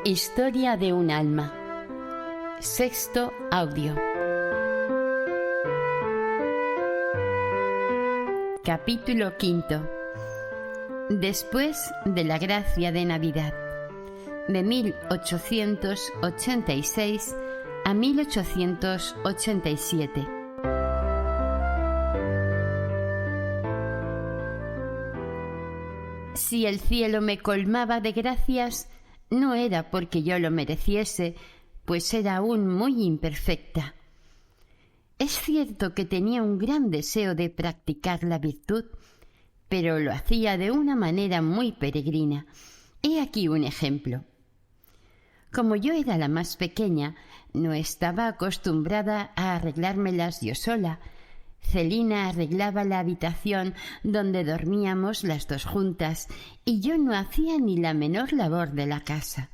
Historia de un alma. Sexto audio. Capítulo quinto. Después de la gracia de Navidad, de 1886 a 1887. Si el cielo me colmaba de gracias, no era porque yo lo mereciese, pues era aún muy imperfecta. Es cierto que tenía un gran deseo de practicar la virtud, pero lo hacía de una manera muy peregrina. He aquí un ejemplo. Como yo era la más pequeña, no estaba acostumbrada a arreglármelas yo sola. Celina arreglaba la habitación donde dormíamos las dos juntas y yo no hacía ni la menor labor de la casa.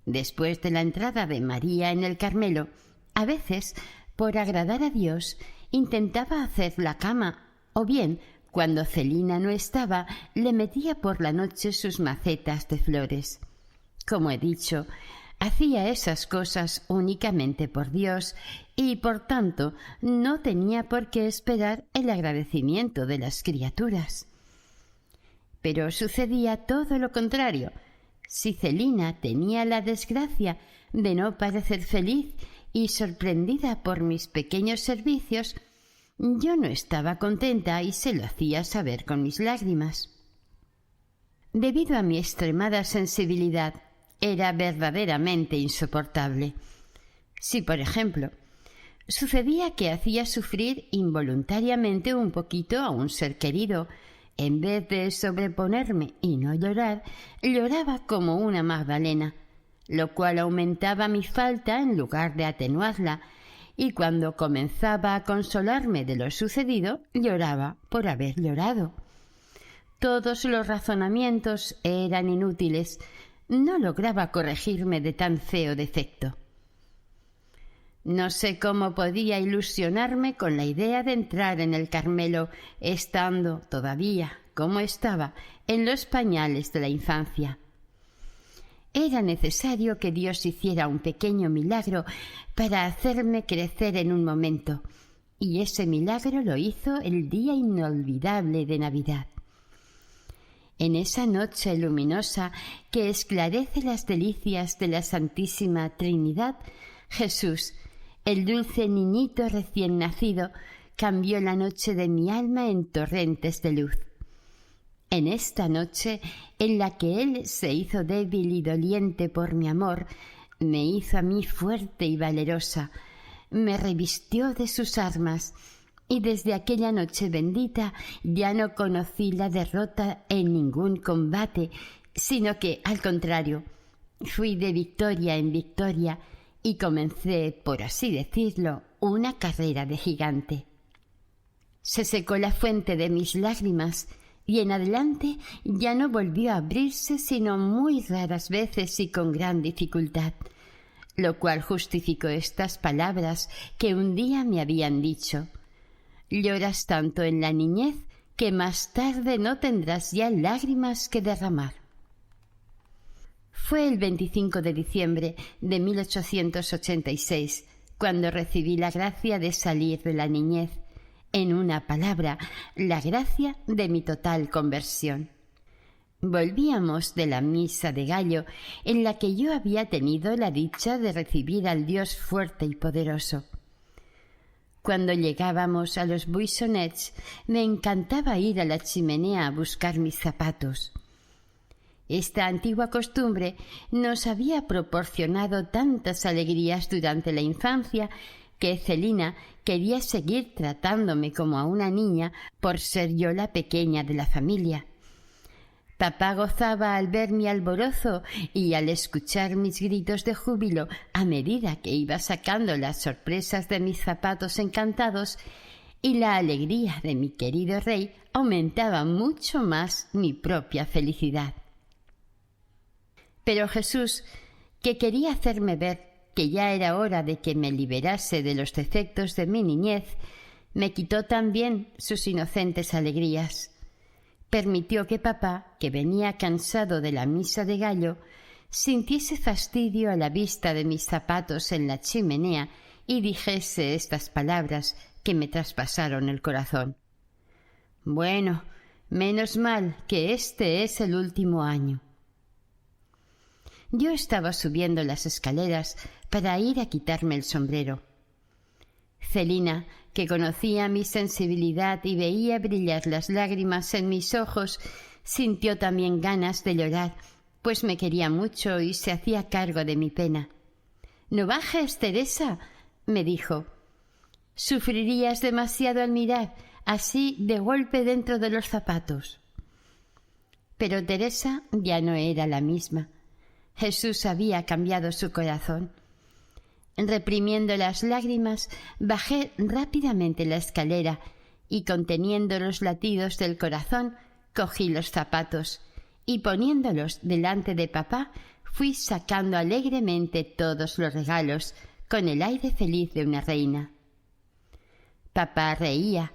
Después de la entrada de María en el Carmelo, a veces, por agradar a Dios, intentaba hacer la cama, o bien, cuando Celina no estaba, le metía por la noche sus macetas de flores. Como he dicho, hacía esas cosas únicamente por Dios y, por tanto, no tenía por qué esperar el agradecimiento de las criaturas. Pero sucedía todo lo contrario. Si Celina tenía la desgracia de no parecer feliz y sorprendida por mis pequeños servicios, yo no estaba contenta y se lo hacía saber con mis lágrimas. Debido a mi extremada sensibilidad, era verdaderamente insoportable. Si, por ejemplo, sucedía que hacía sufrir involuntariamente un poquito a un ser querido, en vez de sobreponerme y no llorar, lloraba como una Magdalena, lo cual aumentaba mi falta en lugar de atenuarla, y cuando comenzaba a consolarme de lo sucedido, lloraba por haber llorado. Todos los razonamientos eran inútiles. No lograba corregirme de tan feo defecto. No sé cómo podía ilusionarme con la idea de entrar en el Carmelo, estando todavía, como estaba, en los pañales de la infancia. Era necesario que Dios hiciera un pequeño milagro para hacerme crecer en un momento, y ese milagro lo hizo el día inolvidable de Navidad. En esa noche luminosa que esclarece las delicias de la Santísima Trinidad, Jesús, el dulce niñito recién nacido, cambió la noche de mi alma en torrentes de luz. En esta noche, en la que Él se hizo débil y doliente por mi amor, me hizo a mí fuerte y valerosa, me revistió de sus armas, y desde aquella noche bendita ya no conocí la derrota en ningún combate, sino que, al contrario, fui de victoria en victoria y comencé, por así decirlo, una carrera de gigante. Se secó la fuente de mis lágrimas y en adelante ya no volvió a abrirse sino muy raras veces y con gran dificultad, lo cual justificó estas palabras que un día me habían dicho: «Lloras tanto en la niñez que más tarde no tendrás ya lágrimas que derramar». Fue el 25 de diciembre de 1886 cuando recibí la gracia de salir de la niñez, en una palabra, la gracia de mi total conversión. Volvíamos de la misa de gallo, en la que yo había tenido la dicha de recibir al Dios fuerte y poderoso. Cuando llegábamos a los Buissonets, me encantaba ir a la chimenea a buscar mis zapatos. Esta antigua costumbre nos había proporcionado tantas alegrías durante la infancia que Celina quería seguir tratándome como a una niña por ser yo la pequeña de la familia. Papá gozaba al ver mi alborozo y al escuchar mis gritos de júbilo a medida que iba sacando las sorpresas de mis zapatos encantados, y la alegría de mi querido rey aumentaba mucho más mi propia felicidad. Pero Jesús, que quería hacerme ver que ya era hora de que me liberase de los defectos de mi niñez, me quitó también sus inocentes alegrías. Permitió que papá, que venía cansado de la misa de gallo, sintiese fastidio a la vista de mis zapatos en la chimenea y dijese estas palabras que me traspasaron el corazón. Bueno, menos mal que este es el último año. Yo estaba subiendo las escaleras para ir a quitarme el sombrero. Celina, que conocía mi sensibilidad y veía brillar las lágrimas en mis ojos, sintió también ganas de llorar, pues me quería mucho y se hacía cargo de mi pena. «No bajes, Teresa», me dijo. «Sufrirías demasiado al mirar así de golpe dentro de los zapatos». Pero Teresa ya no era la misma. Jesús había cambiado su corazón. Reprimiendo las lágrimas, bajé rápidamente la escalera y, conteniendo los latidos del corazón, cogí los zapatos y, poniéndolos delante de papá, fui sacando alegremente todos los regalos con el aire feliz de una reina. Papá reía,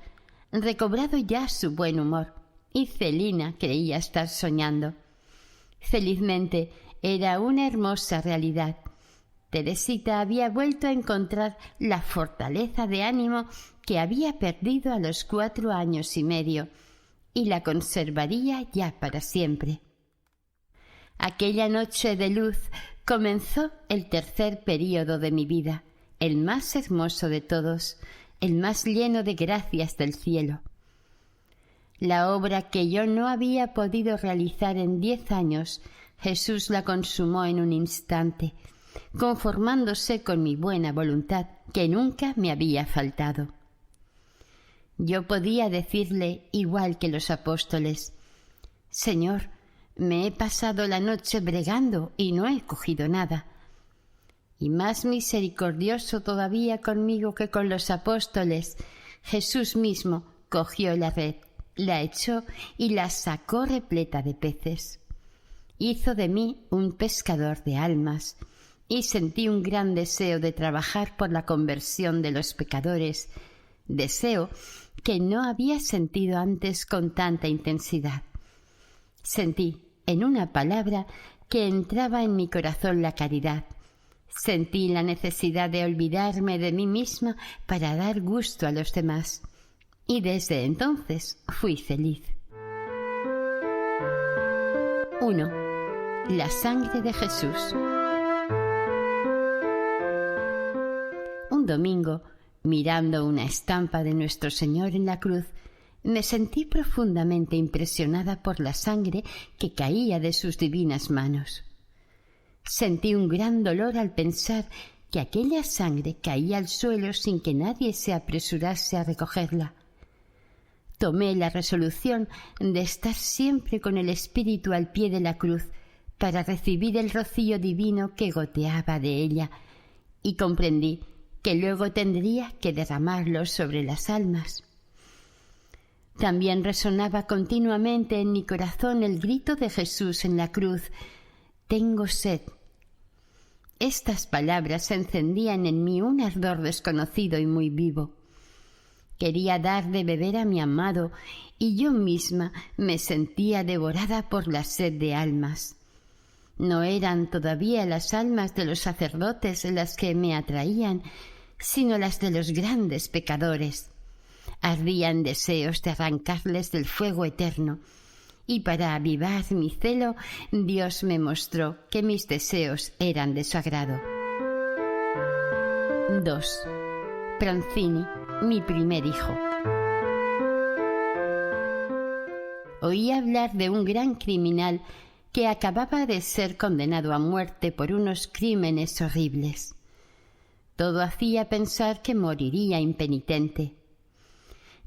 recobrado ya su buen humor, y Celina creía estar soñando. Felizmente era una hermosa realidad. Teresita había vuelto a encontrar la fortaleza de ánimo que había perdido a los 4 años y medio, y la conservaría ya para siempre. Aquella noche de luz comenzó el tercer período de mi vida, el más hermoso de todos, el más lleno de gracias del cielo. La obra que yo no había podido realizar en 10 años, Jesús la consumó en un instante, conformándose con mi buena voluntad, que nunca me había faltado. Yo podía decirle, igual que los apóstoles: «Señor, me he pasado la noche bregando y no he cogido nada». Y más misericordioso todavía conmigo que con los apóstoles, Jesús mismo cogió la red, la echó y la sacó repleta de peces. Hizo de mí un pescador de almas, y sentí un gran deseo de trabajar por la conversión de los pecadores, deseo que no había sentido antes con tanta intensidad. Sentí, en una palabra, que entraba en mi corazón la caridad. Sentí la necesidad de olvidarme de mí misma para dar gusto a los demás, y desde entonces fui feliz. 1. La sangre de Jesús. Un domingo, mirando una estampa de nuestro Señor en la cruz, me sentí profundamente impresionada por la sangre que caía de sus divinas manos. Sentí un gran dolor al pensar que aquella sangre caía al suelo sin que nadie se apresurase a recogerla. Tomé la resolución de estar siempre con el espíritu al pie de la cruz para recibir el rocío divino que goteaba de ella, y comprendí que luego tendría que derramarlo sobre las almas. También resonaba continuamente en mi corazón el grito de Jesús en la cruz: «Tengo sed». Estas palabras encendían en mí un ardor desconocido y muy vivo. Quería dar de beber a mi amado, y yo misma me sentía devorada por la sed de almas. No eran todavía las almas de los sacerdotes las que me atraían, sino las de los grandes pecadores. Ardían deseos de arrancarles del fuego eterno, y para avivar mi celo, Dios me mostró que mis deseos eran de su agrado. 2. Pranzini, mi primer hijo. Oí hablar de un gran criminal que acababa de ser condenado a muerte por unos crímenes horribles. Todo hacía pensar que moriría impenitente.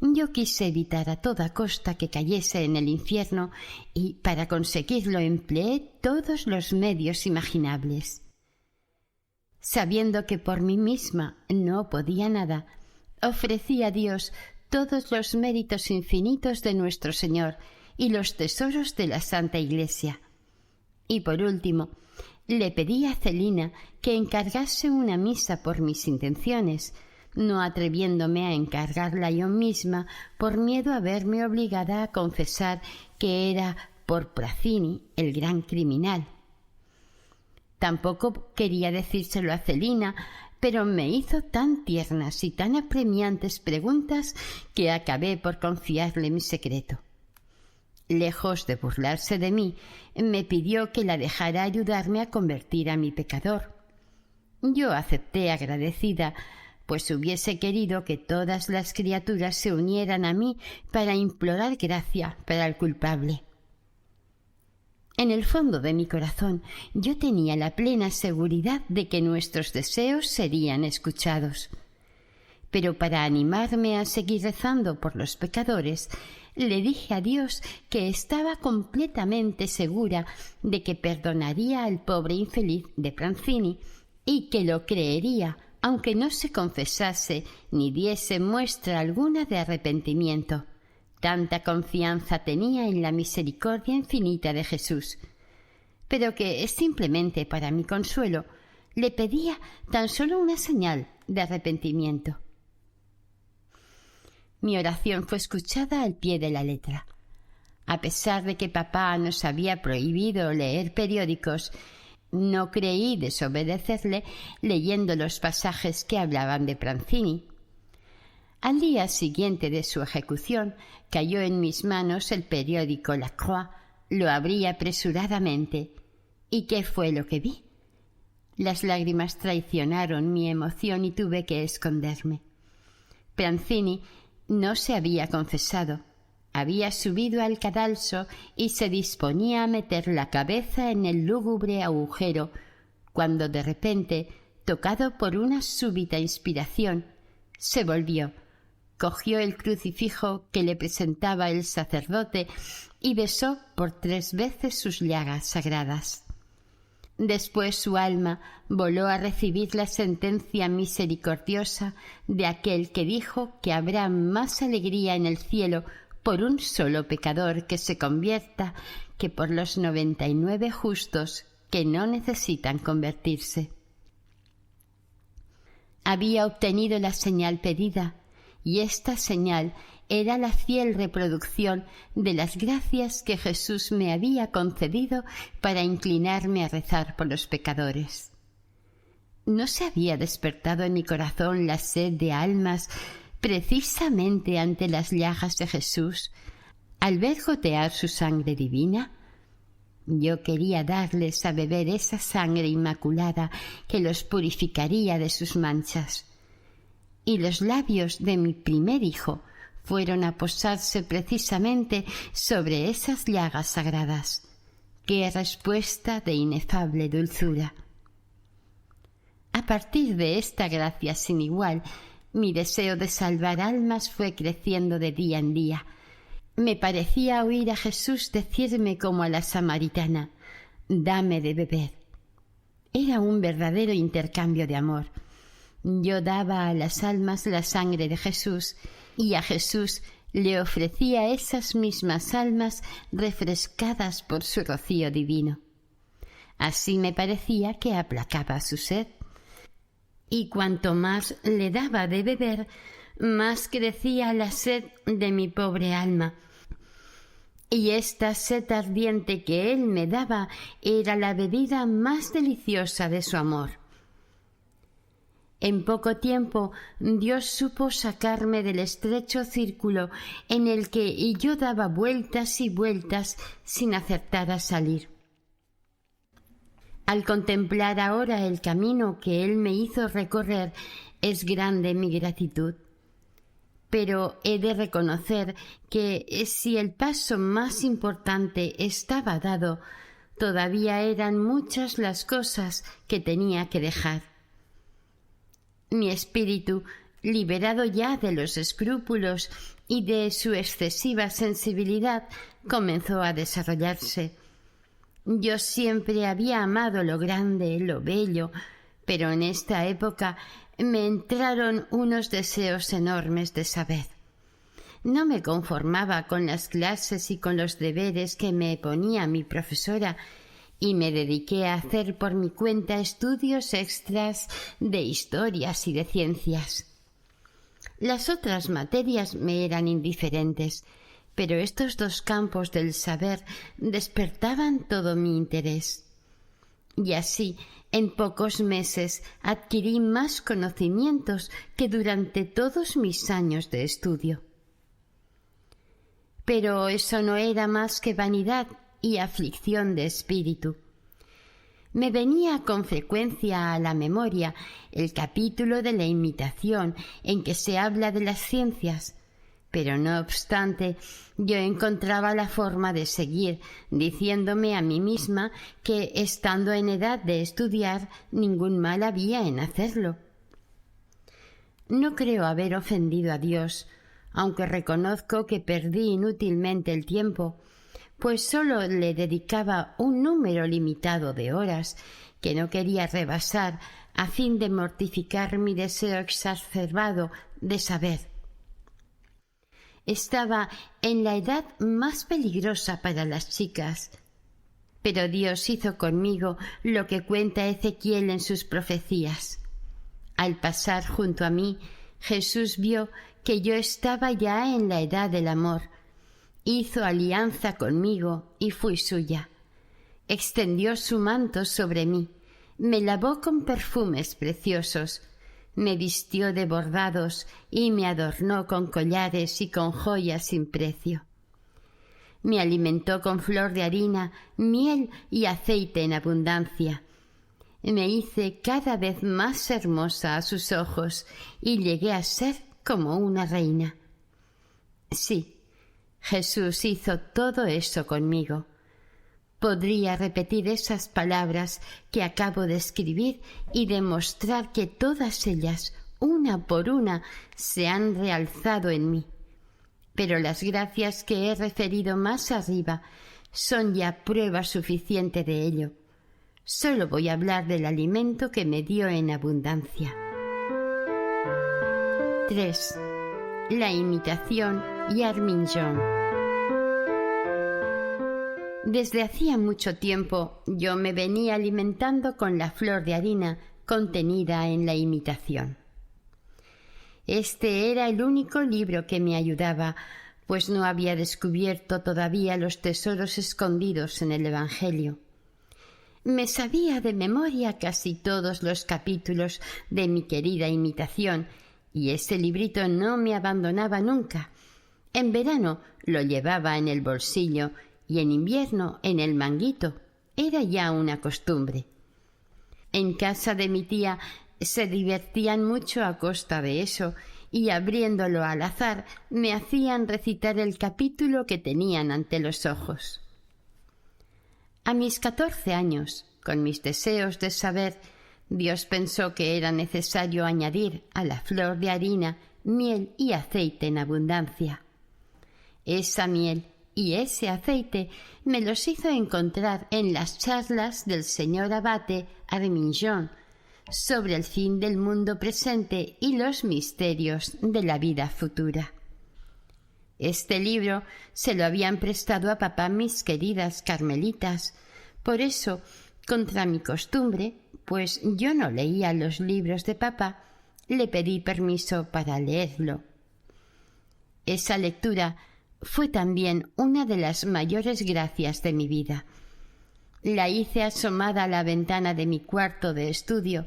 Yo quise evitar a toda costa que cayese en el infierno y, para conseguirlo, empleé todos los medios imaginables. Sabiendo que por mí misma no podía nada, ofrecí a Dios todos los méritos infinitos de nuestro Señor y los tesoros de la Santa Iglesia. Y por último, le pedí a Celina que encargase una misa por mis intenciones, no atreviéndome a encargarla yo misma por miedo a verme obligada a confesar que era por Pranzini, el gran criminal. Tampoco quería decírselo a Celina, pero me hizo tan tiernas y tan apremiantes preguntas que acabé por confiarle mi secreto. Lejos de burlarse de mí, me pidió que la dejara ayudarme a convertir a mi pecador. Yo acepté agradecida, pues hubiese querido que todas las criaturas se unieran a mí para implorar gracia para el culpable. En el fondo de mi corazón yo tenía la plena seguridad de que nuestros deseos serían escuchados. Pero para animarme a seguir rezando por los pecadores, le dije a Dios que estaba completamente segura de que perdonaría al pobre infeliz de Pranzini y que lo creería, aunque no se confesase ni diese muestra alguna de arrepentimiento. Tanta confianza tenía en la misericordia infinita de Jesús, pero que simplemente para mi consuelo le pedía tan solo una señal de arrepentimiento. Mi oración fue escuchada al pie de la letra. A pesar de que papá nos había prohibido leer periódicos, no creí desobedecerle leyendo los pasajes que hablaban de Pranzini. Al día siguiente de su ejecución cayó en mis manos el periódico La Croix. Lo abrí apresuradamente. ¿Y qué fue lo que vi? Las lágrimas traicionaron mi emoción y tuve que esconderme. Pranzini no se había confesado. Había subido al cadalso y se disponía a meter la cabeza en el lúgubre agujero, cuando de repente, tocado por una súbita inspiración, se volvió, cogió el crucifijo que le presentaba el sacerdote y besó por 3 veces sus llagas sagradas. Después su alma voló a recibir la sentencia misericordiosa de aquel que dijo que habrá más alegría en el cielo por un solo pecador que se convierta que por los 99 justos que no necesitan convertirse. Había obtenido la señal pedida, y esta señal era la fiel reproducción de las gracias que Jesús me había concedido para inclinarme a rezar por los pecadores. ¿No se había despertado en mi corazón la sed de almas precisamente ante las llagas de Jesús, al ver gotear su sangre divina? Yo quería darles a beber esa sangre inmaculada que los purificaría de sus manchas. Y los labios de mi primer hijo fueron a posarse precisamente sobre esas llagas sagradas. ¡Qué respuesta de inefable dulzura! A partir de esta gracia sin igual, mi deseo de salvar almas fue creciendo de día en día. Me parecía oír a Jesús decirme como a la samaritana: «Dame de beber». Era un verdadero intercambio de amor. Yo daba a las almas la sangre de Jesús y a Jesús le ofrecía esas mismas almas refrescadas por su rocío divino. Así me parecía que aplacaba su sed. Y cuanto más le daba de beber, más crecía la sed de mi pobre alma. Y esta sed ardiente que él me daba era la bebida más deliciosa de su amor. En poco tiempo Dios supo sacarme del estrecho círculo en el que yo daba vueltas y vueltas sin acertar a salir. Al contemplar ahora el camino que Él me hizo recorrer, es grande mi gratitud. Pero he de reconocer que si el paso más importante estaba dado, todavía eran muchas las cosas que tenía que dejar. Mi espíritu, liberado ya de los escrúpulos y de su excesiva sensibilidad, comenzó a desarrollarse. Yo siempre había amado lo grande, lo bello, pero en esta época me entraron unos deseos enormes de saber. No me conformaba con las clases y con los deberes que me ponía mi profesora, y me dediqué a hacer por mi cuenta estudios extras de historias y de ciencias. Las otras materias me eran indiferentes, pero estos 2 campos del saber despertaban todo mi interés. y así en pocos meses adquirí más conocimientos que durante todos mis años de estudio. Pero eso no era más que vanidad y aflicción de espíritu. Me venía con frecuencia a la memoria el capítulo de la imitación en que se habla de las ciencias, pero no obstante yo encontraba la forma de seguir diciéndome a mí misma que, estando en edad de estudiar, ningún mal había en hacerlo. No creo haber ofendido a Dios, aunque reconozco que perdí inútilmente el tiempo, pues sólo le dedicaba un número limitado de horas que no quería rebasar a fin de mortificar mi deseo exacerbado de saber. Estaba en la edad más peligrosa para las chicas, pero Dios hizo conmigo lo que cuenta Ezequiel en sus profecías. Al pasar junto a mí, Jesús vio que yo estaba ya en la edad del amor. Hizo alianza conmigo y fui suya. Extendió su manto sobre mí, me lavó con perfumes preciosos, me vistió de bordados y me adornó con collares y con joyas sin precio. Me alimentó con flor de harina, miel y aceite en abundancia. Me hice cada vez más hermosa a sus ojos y llegué a ser como una reina. Sí, Jesús hizo todo eso conmigo. Podría repetir esas palabras que acabo de escribir y demostrar que todas ellas, una por una, se han realzado en mí. Pero las gracias que he referido más arriba son ya prueba suficiente de ello. Solo voy a hablar del alimento que me dio en abundancia. 3. La imitación y Arminjon. Desde hacía mucho tiempo yo me venía alimentando con la flor de harina contenida en la imitación. Este era el único libro que me ayudaba, pues no había descubierto todavía los tesoros escondidos en el Evangelio. Me sabía de memoria casi todos los capítulos de mi querida imitación, y ese librito no me abandonaba nunca. En verano lo llevaba en el bolsillo y en invierno en el manguito. Era ya una costumbre. En casa de mi tía se divertían mucho a costa de eso, y abriéndolo al azar me hacían recitar el capítulo que tenían ante los ojos. A mis 14 años, con mis deseos de saber, Dios pensó que era necesario añadir a la flor de harina miel y aceite en abundancia. Esa miel y ese aceite me los hizo encontrar en las charlas del señor abate Arminjon sobre el fin del mundo presente y los misterios de la vida futura. Este libro se lo habían prestado a papá mis queridas carmelitas. Por eso, contra mi costumbre, pues yo no leía los libros de papá, le pedí permiso para leerlo. Esa lectura fue también una de las mayores gracias de mi vida. La hice asomada a la ventana de mi cuarto de estudio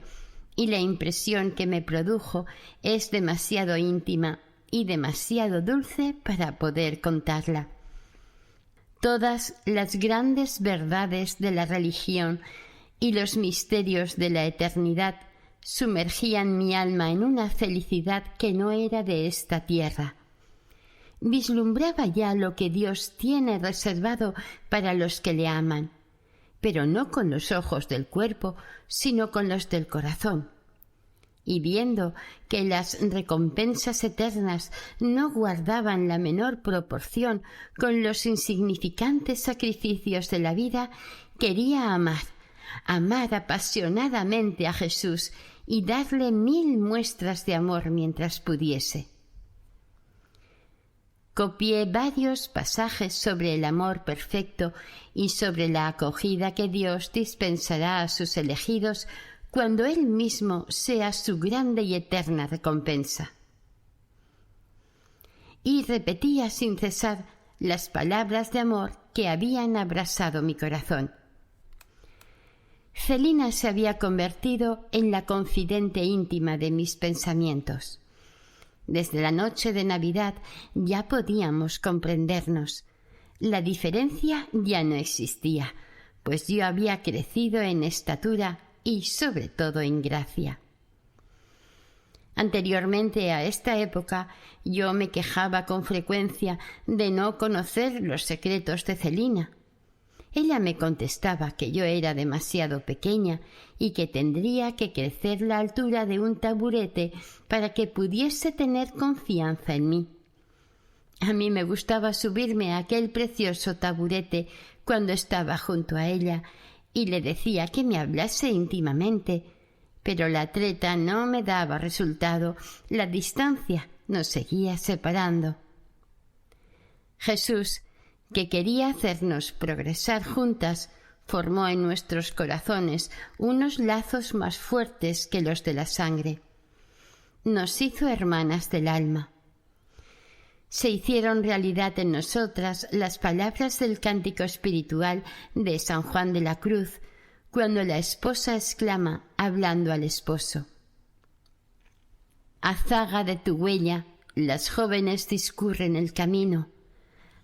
y la impresión que me produjo es demasiado íntima y demasiado dulce para poder contarla. Todas las grandes verdades de la religión y los misterios de la eternidad sumergían mi alma en una felicidad que no era de esta tierra. Vislumbraba ya lo que Dios tiene reservado para los que le aman, pero no con los ojos del cuerpo, sino con los del corazón. Y viendo que las recompensas eternas no guardaban la menor proporción con los insignificantes sacrificios de la vida, quería amar apasionadamente a Jesús y darle 1000 muestras de amor mientras pudiese. Copié varios pasajes sobre el amor perfecto y sobre la acogida que Dios dispensará a sus elegidos cuando Él mismo sea su grande y eterna recompensa. Y repetía sin cesar las palabras de amor que habían abrasado mi corazón. Celina se había convertido en la confidente íntima de mis pensamientos. Desde la noche de Navidad ya podíamos comprendernos. La diferencia ya no existía, pues yo había crecido en estatura y sobre todo en gracia. Anteriormente a esta época yo me quejaba con frecuencia de no conocer los secretos de Celina. Ella me contestaba que yo era demasiado pequeña y que tendría que crecer la altura de un taburete para que pudiese tener confianza en mí. A mí me gustaba subirme a aquel precioso taburete cuando estaba junto a ella y le decía que me hablase íntimamente, pero la treta no me daba resultado, la distancia nos seguía separando. Jesús, que quería hacernos progresar juntas, formó en nuestros corazones unos lazos más fuertes que los de la sangre. Nos hizo hermanas del alma. Se hicieron realidad en nosotras las palabras del cántico espiritual de San Juan de la Cruz, cuando la esposa exclama, hablando al esposo: «A zaga de tu huella, las jóvenes discurren el camino.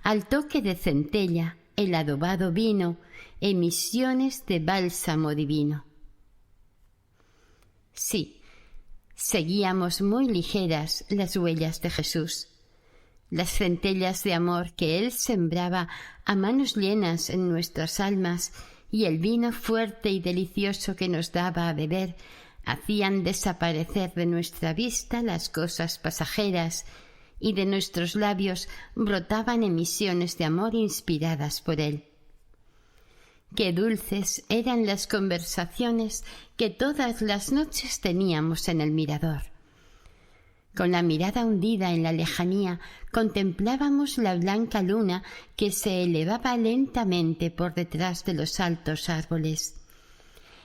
Al toque de centella, el adobado vino, emisiones de bálsamo divino». Sí, seguíamos muy ligeras las huellas de Jesús. Las centellas de amor que Él sembraba a manos llenas en nuestras almas y el vino fuerte y delicioso que nos daba a beber hacían desaparecer de nuestra vista las cosas pasajeras y de nuestros labios brotaban emisiones de amor inspiradas por Él. Qué dulces eran las conversaciones que todas las noches teníamos en el mirador. Con la mirada hundida en la lejanía contemplábamos la blanca luna que se elevaba lentamente por detrás de los altos árboles,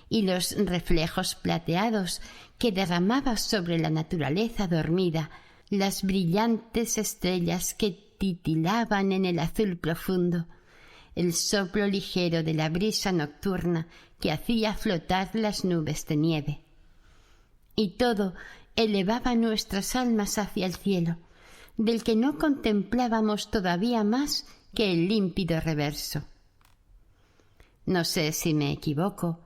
y los reflejos plateados que derramaba sobre la naturaleza dormida las brillantes estrellas que titilaban en el azul profundo, el soplo ligero de la brisa nocturna que hacía flotar las nubes de nieve. Y todo elevaba nuestras almas hacia el cielo, del que no contemplábamos todavía más que el límpido reverso. No sé si me equivoco,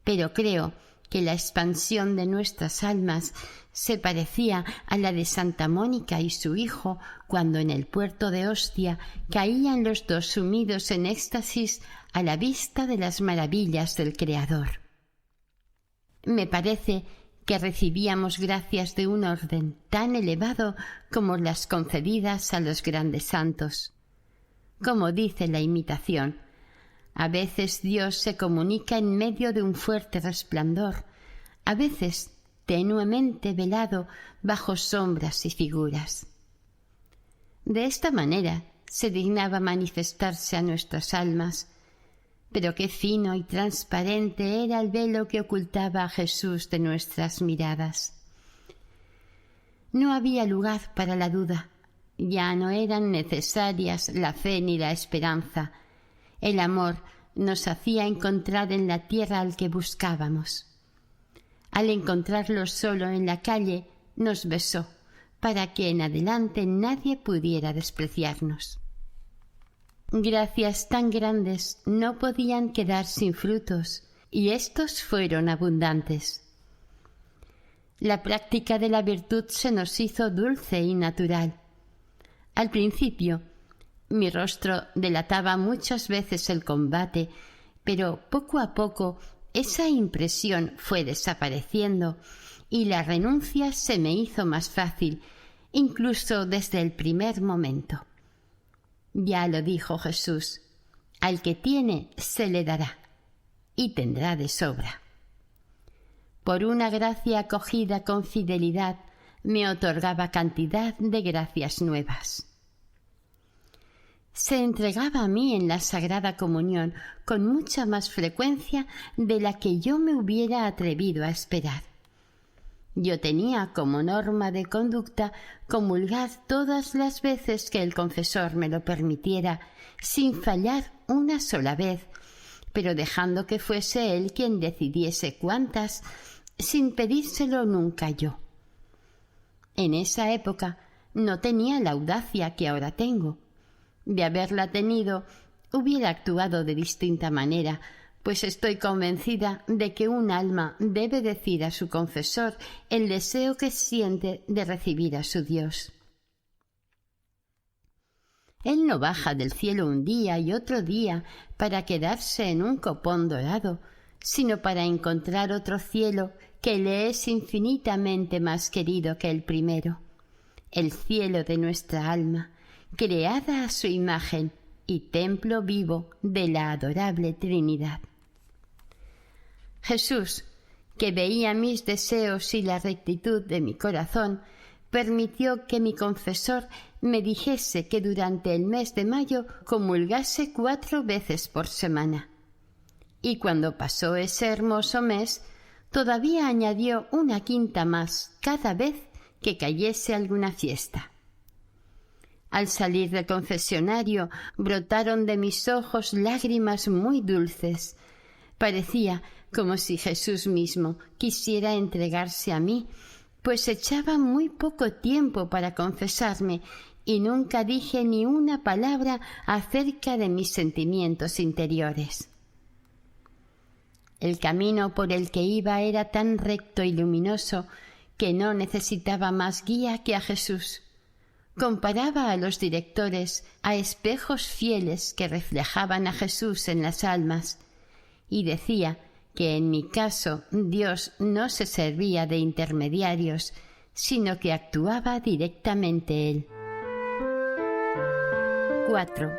pero creo que la expansión de nuestras almas se parecía a la de Santa Mónica y su hijo cuando en el puerto de Ostia caían los dos sumidos en éxtasis a la vista de las maravillas del Creador. Me parece que recibíamos gracias de un orden tan elevado como las concedidas a los grandes santos. Como dice la imitación, a veces Dios se comunica en medio de un fuerte resplandor, a veces tenuemente velado bajo sombras y figuras. De esta manera se dignaba manifestarse a nuestras almas, pero qué fino y transparente era el velo que ocultaba a Jesús de nuestras miradas. No había lugar para la duda, ya no eran necesarias la fe ni la esperanza. El amor nos hacía encontrar en la tierra al que buscábamos. Al encontrarlo solo en la calle, nos besó, para que en adelante nadie pudiera despreciarnos. Gracias tan grandes no podían quedar sin frutos, y éstos fueron abundantes. La práctica de la virtud se nos hizo dulce y natural. Al principio, mi rostro delataba muchas veces el combate, pero poco a poco esa impresión fue desapareciendo y la renuncia se me hizo más fácil, incluso desde el primer momento. Ya lo dijo Jesús: al que tiene se le dará, y tendrá de sobra. Por una gracia acogida con fidelidad, me otorgaba cantidad de gracias nuevas. Se entregaba a mí en la Sagrada Comunión con mucha más frecuencia de la que yo me hubiera atrevido a esperar. Yo tenía como norma de conducta comulgar todas las veces que el confesor me lo permitiera, sin fallar una sola vez, pero dejando que fuese él quien decidiese cuántas, sin pedírselo nunca yo. En esa época no tenía la audacia que ahora tengo. De haberla tenido, hubiera actuado de distinta manera, pues estoy convencida de que un alma debe decir a su confesor el deseo que siente de recibir a su Dios. Él no baja del cielo un día y otro día para quedarse en un copón dorado, sino para encontrar otro cielo que le es infinitamente más querido que el primero, el cielo de nuestra alma, creada a su imagen y templo vivo de la adorable Trinidad. Jesús, que veía mis deseos y la rectitud de mi corazón, permitió que mi confesor me dijese que durante el mes de mayo comulgase 4 veces por semana. Y cuando pasó ese hermoso mes, todavía añadió una quinta más cada vez que cayese alguna fiesta. Al salir del confesionario brotaron de mis ojos lágrimas muy dulces. Parecía como si Jesús mismo quisiera entregarse a mí, pues echaba muy poco tiempo para confesarme y nunca dije ni una palabra acerca de mis sentimientos interiores. El camino por el que iba era tan recto y luminoso que no necesitaba más guía que a Jesús. Comparaba a los directores a espejos fieles que reflejaban a Jesús en las almas, y decía que en mi caso Dios no se servía de intermediarios, sino que actuaba directamente Él. 4.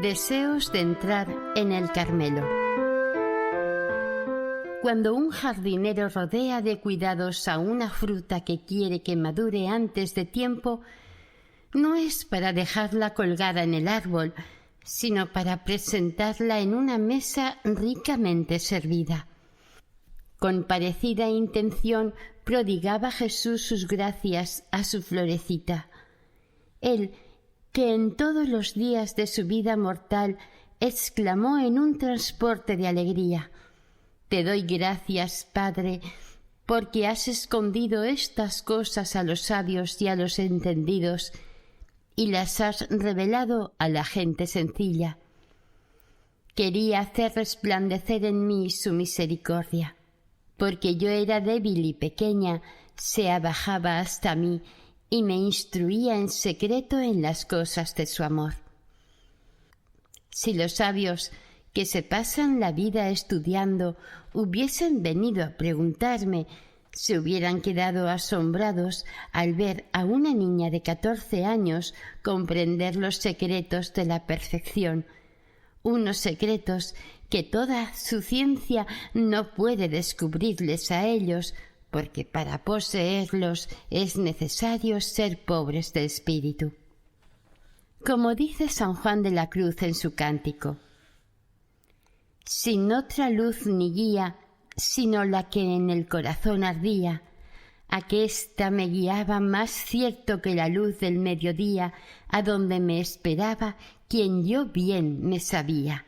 Deseos de entrar en el Carmelo. Cuando un jardinero rodea de cuidados a una fruta que quiere que madure antes de tiempo, no es para dejarla colgada en el árbol, sino para presentarla en una mesa ricamente servida. Con parecida intención prodigaba Jesús sus gracias a su florecita. Él, que en todos los días de su vida mortal exclamó en un transporte de alegría: «Te doy gracias, Padre, porque has escondido estas cosas a los sabios y a los entendidos, y las has revelado a la gente sencilla». Quería hacer resplandecer en mí su misericordia. Porque yo era débil y pequeña, se abajaba hasta mí y me instruía en secreto en las cosas de su amor. Si los sabios, que se pasan la vida estudiando, hubiesen venido a preguntarme, se hubieran quedado asombrados al ver a una niña de 14 años comprender los secretos de la perfección, unos secretos que toda su ciencia no puede descubrirles a ellos, porque para poseerlos es necesario ser pobres de espíritu. Como dice San Juan de la Cruz en su cántico: «Sin otra luz ni guía, sino la que en el corazón ardía, aquesta me guiaba más cierto que la luz del mediodía, a donde me esperaba quien yo bien me sabía».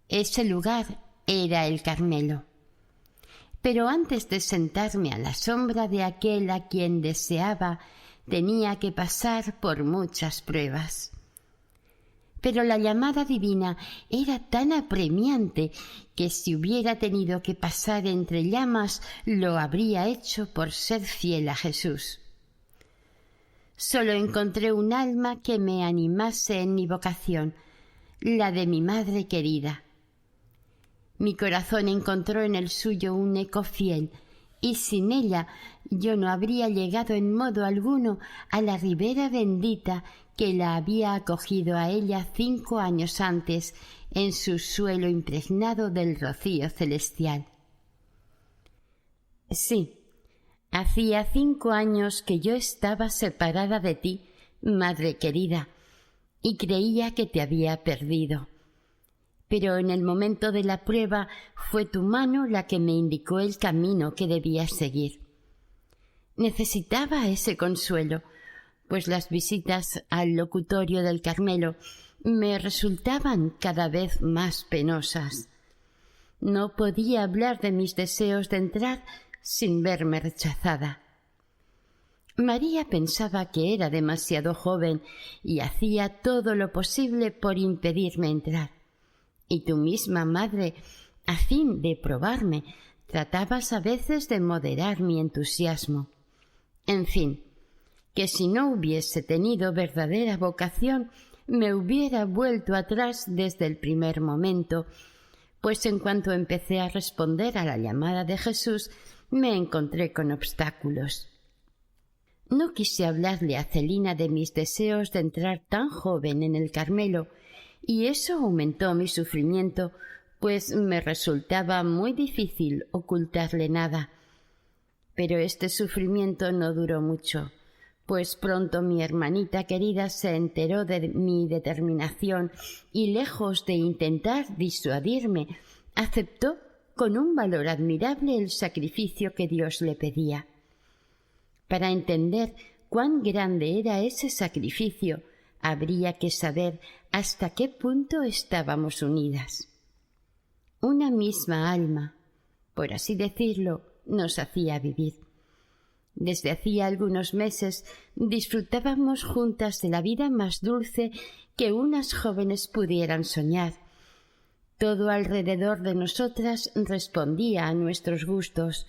Ese lugar era el Carmelo. Pero antes de sentarme a la sombra de aquel a quien deseaba, tenía que pasar por muchas pruebas. Pero la llamada divina era tan apremiante que si hubiera tenido que pasar entre llamas, lo habría hecho por ser fiel a Jesús. Solo encontré un alma que me animase en mi vocación, la de mi madre querida. Mi corazón encontró en el suyo un eco fiel, y sin ella yo no habría llegado en modo alguno a la ribera bendita que la había acogido a ella 5 años antes en su suelo impregnado del rocío celestial. Sí, hacía 5 años que yo estaba separada de ti, madre querida, y creía que te había perdido. Pero en el momento de la prueba fue tu mano la que me indicó el camino que debía seguir. Necesitaba ese consuelo, pues las visitas al locutorio del Carmelo me resultaban cada vez más penosas. No podía hablar de mis deseos de entrar sin verme rechazada. María pensaba que era demasiado joven y hacía todo lo posible por impedirme entrar. Y tu misma madre, a fin de probarme, tratabas a veces de moderar mi entusiasmo. En fin, que si no hubiese tenido verdadera vocación, me hubiera vuelto atrás desde el primer momento, pues en cuanto empecé a responder a la llamada de Jesús, me encontré con obstáculos. No quise hablarle a Celina de mis deseos de entrar tan joven en el Carmelo, y eso aumentó mi sufrimiento, pues me resultaba muy difícil ocultarle nada. Pero este sufrimiento no duró mucho, pues pronto mi hermanita querida se enteró de mi determinación y, lejos de intentar disuadirme, aceptó con un valor admirable el sacrificio que Dios le pedía. Para entender cuán grande era ese sacrificio, habría que saber hasta qué punto estábamos unidas. Una misma alma, por así decirlo, nos hacía vivir. Desde hacía algunos meses disfrutábamos juntas de la vida más dulce que unas jóvenes pudieran soñar. Todo alrededor de nosotras respondía a nuestros gustos.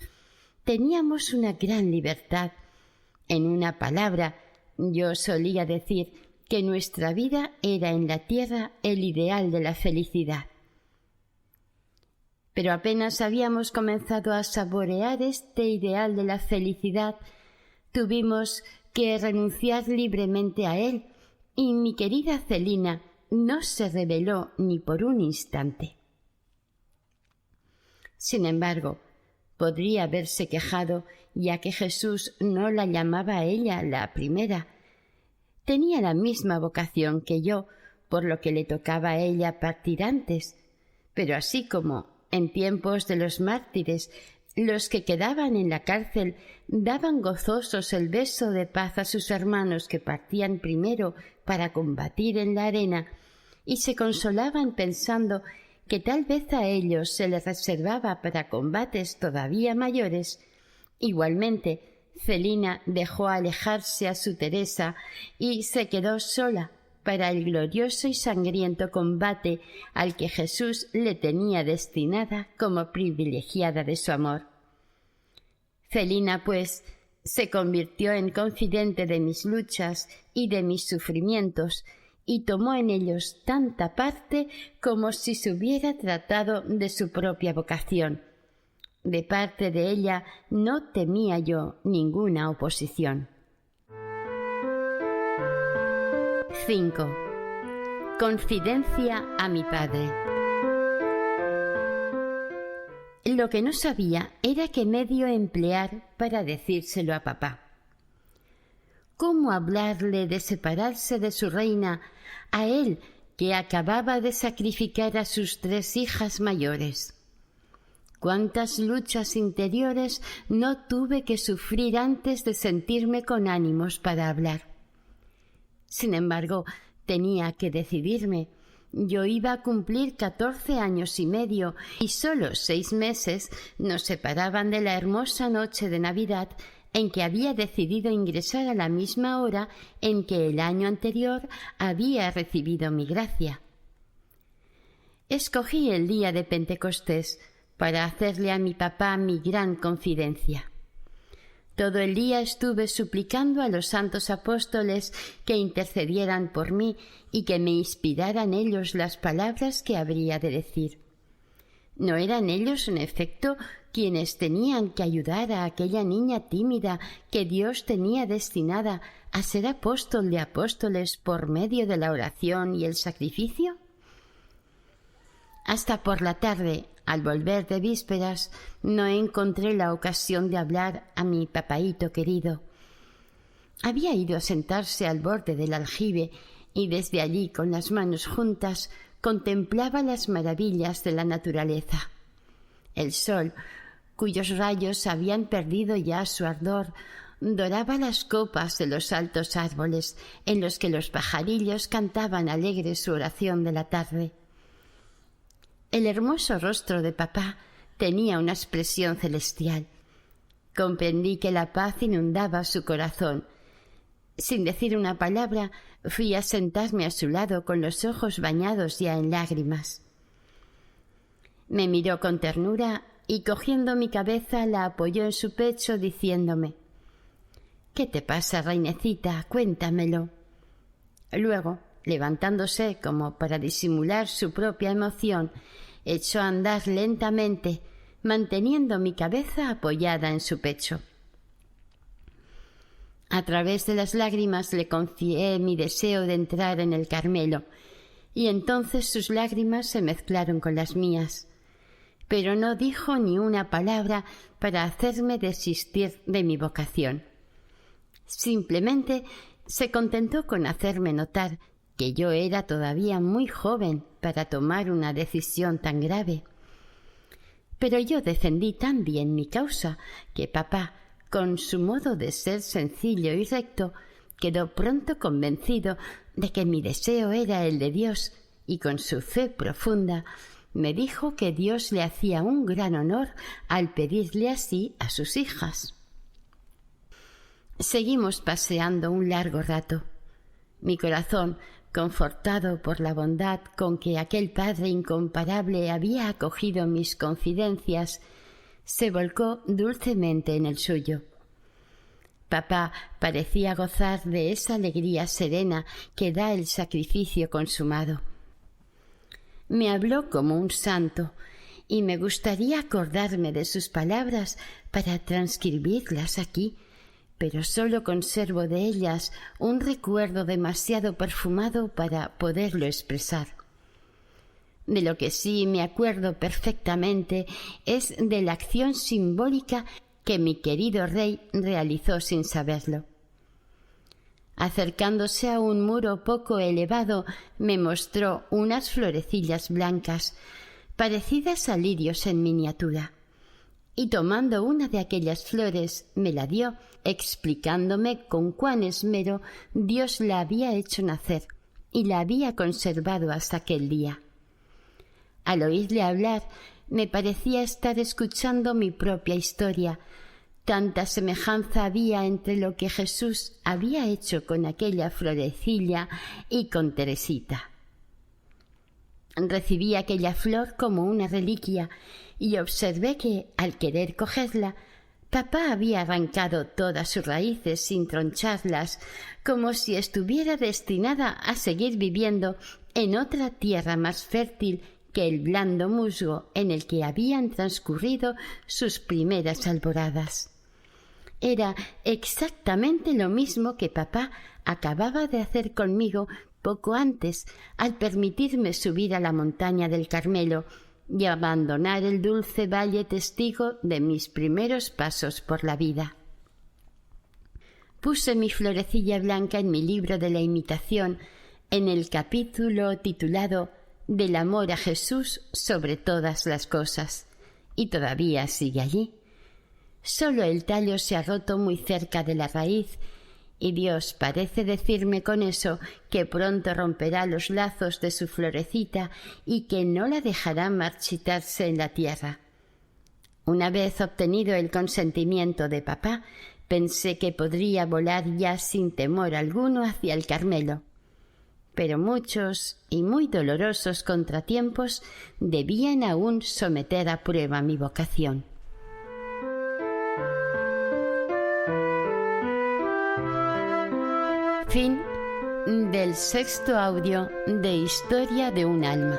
Teníamos una gran libertad. En una palabra, yo solía decir que nuestra vida era en la tierra el ideal de la felicidad. Pero apenas habíamos comenzado a saborear este ideal de la felicidad, tuvimos que renunciar libremente a él, y mi querida Celina no se rebeló ni por un instante. Sin embargo, podría haberse quejado, ya que Jesús no la llamaba a ella la primera. Tenía la misma vocación que yo, por lo que le tocaba a ella partir antes, pero así como en tiempos de los mártires, los que quedaban en la cárcel daban gozosos el beso de paz a sus hermanos que partían primero para combatir en la arena, y se consolaban pensando que tal vez a ellos se les reservaba para combates todavía mayores, igualmente Celina dejó alejarse a su Teresa y se quedó sola para el glorioso y sangriento combate al que Jesús le tenía destinada como privilegiada de su amor. Celina, pues, se convirtió en confidente de mis luchas y de mis sufrimientos, y tomó en ellos tanta parte como si se hubiera tratado de su propia vocación. De parte de ella no temía yo ninguna oposición. 5. Confidencia a mi padre. Lo que no sabía era qué medio emplear para decírselo a papá. ¿Cómo hablarle de separarse de su reina, a él que acababa de sacrificar a sus 3 hijas mayores? ¿Cuántas luchas interiores no tuve que sufrir antes de sentirme con ánimos para hablar? Sin embargo, tenía que decidirme. Yo iba a cumplir 14 años y medio y solo 6 meses nos separaban de la hermosa noche de Navidad en que había decidido ingresar a la misma hora en que el año anterior había recibido mi gracia. Escogí el día de Pentecostés para hacerle a mi papá mi gran confidencia. Todo el día estuve suplicando a los santos apóstoles que intercedieran por mí y que me inspiraran ellos las palabras que habría de decir. ¿No eran ellos, en efecto, quienes tenían que ayudar a aquella niña tímida que Dios tenía destinada a ser apóstol de apóstoles por medio de la oración y el sacrificio? Hasta por la tarde, al volver de vísperas, no encontré la ocasión de hablar a mi papaíto querido. Había ido a sentarse al borde del aljibe y desde allí, con las manos juntas, contemplaba las maravillas de la naturaleza. El sol, cuyos rayos habían perdido ya su ardor, doraba las copas de los altos árboles en los que los pajarillos cantaban alegres su oración de la tarde. El hermoso rostro de papá tenía una expresión celestial. Comprendí que la paz inundaba su corazón. Sin decir una palabra, fui a sentarme a su lado con los ojos bañados ya en lágrimas. Me miró con ternura y cogiendo mi cabeza la apoyó en su pecho diciéndome: «¿Qué te pasa, reinecita? Cuéntamelo». Luego, levantándose como para disimular su propia emoción, echó a andar lentamente, manteniendo mi cabeza apoyada en su pecho. A través de las lágrimas le confié mi deseo de entrar en el Carmelo, y entonces sus lágrimas se mezclaron con las mías. Pero no dijo ni una palabra para hacerme desistir de mi vocación. Simplemente se contentó con hacerme notar que yo era todavía muy joven para tomar una decisión tan grave. Pero yo defendí tan bien mi causa que papá, con su modo de ser sencillo y recto, quedó pronto convencido de que mi deseo era el de Dios y con su fe profunda me dijo que Dios le hacía un gran honor al pedirle así a sus hijas. Seguimos paseando un largo rato. Mi corazón, confortado por la bondad con que aquel Padre incomparable había acogido mis confidencias, se volcó dulcemente en el suyo. Papá parecía gozar de esa alegría serena que da el sacrificio consumado. Me habló como un santo, y me gustaría acordarme de sus palabras para transcribirlas aquí, pero solo conservo de ellas un recuerdo demasiado perfumado para poderlo expresar. De lo que sí me acuerdo perfectamente es de la acción simbólica que mi querido rey realizó sin saberlo. Acercándose a un muro poco elevado, me mostró unas florecillas blancas, parecidas a lirios en miniatura, y tomando una de aquellas flores me la dio, explicándome con cuán esmero Dios la había hecho nacer y la había conservado hasta aquel día. Al oírle hablar, me parecía estar escuchando mi propia historia. Tanta semejanza había entre lo que Jesús había hecho con aquella florecilla y con Teresita. Recibí aquella flor como una reliquia y observé que, al querer cogerla, papá había arrancado todas sus raíces sin troncharlas, como si estuviera destinada a seguir viviendo en otra tierra más fértil que el blando musgo en el que habían transcurrido sus primeras alboradas. Era exactamente lo mismo que papá acababa de hacer conmigo poco antes, al permitirme subir a la montaña del Carmelo y abandonar el dulce valle testigo de mis primeros pasos por la vida. Puse mi florecilla blanca en mi libro de la imitación, en el capítulo titulado «Del amor a Jesús sobre todas las cosas», y todavía sigue allí. Solo el tallo se ha roto muy cerca de la raíz, y Dios parece decirme con eso que pronto romperá los lazos de su florecita y que no la dejará marchitarse en la tierra. Una vez obtenido el consentimiento de papá, pensé que podría volar ya sin temor alguno hacia el Carmelo. Pero muchos y muy dolorosos contratiempos debían aún someter a prueba mi vocación. Fin del 6º audio de Historia de un alma.